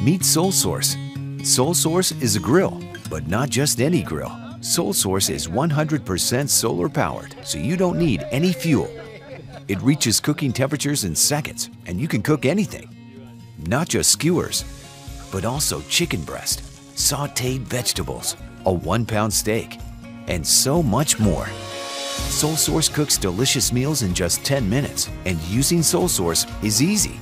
Meet SolSource. SolSource is a grill, but not just any grill. SolSource is 100% solar powered, so you don't need any fuel. It reaches cooking temperatures in seconds, and you can cook anything. Not just skewers, but also chicken breast, sautéed vegetables, a 1-pound steak, and so much more. SolSource cooks delicious meals in just 10 minutes, and using SolSource is easy.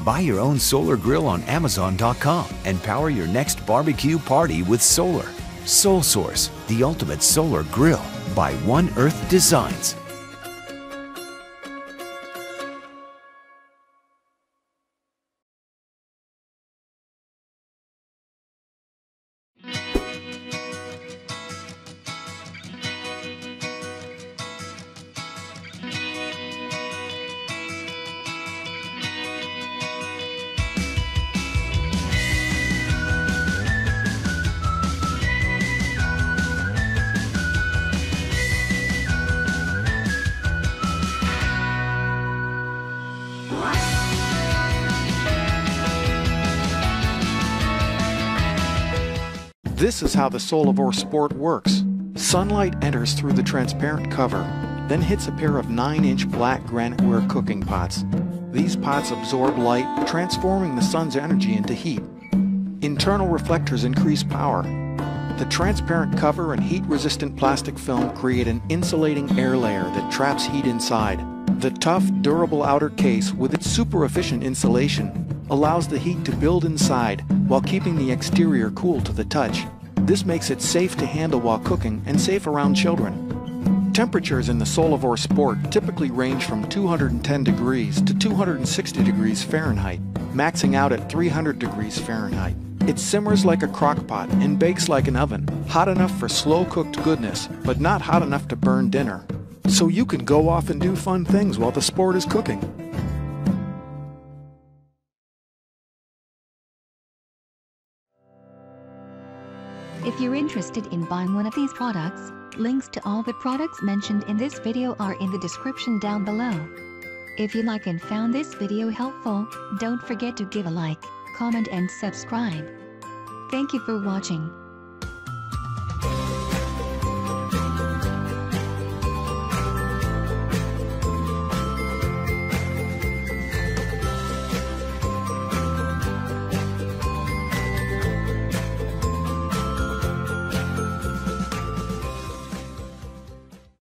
Buy your own solar grill on Amazon.com and power your next barbecue party with solar. SolSource, the ultimate solar grill by One Earth Designs. This is how the Solavore Sport works. Sunlight enters through the transparent cover, then hits a pair of 9-inch black graniteware cooking pots. These pots absorb light, transforming the sun's energy into heat. Internal reflectors increase power. The transparent cover and heat-resistant plastic film create an insulating air layer that traps heat inside. The tough, durable outer case, with its super-efficient insulation, allows the heat to build inside while keeping the exterior cool to the touch. This makes it safe to handle while cooking and safe around children. Temperatures in the Solavore Sport typically range from 210 degrees to 260 degrees Fahrenheit, maxing out at 300 degrees Fahrenheit. It simmers like a crock pot and bakes like an oven, hot enough for slow-cooked goodness, but not hot enough to burn dinner. So you can go off and do fun things while the sport is cooking. If you're interested in buying one of these products, links to all the products mentioned in this video are in the description down below. If you like and found this video helpful, don't forget to give a like, comment and subscribe. Thank you for watching.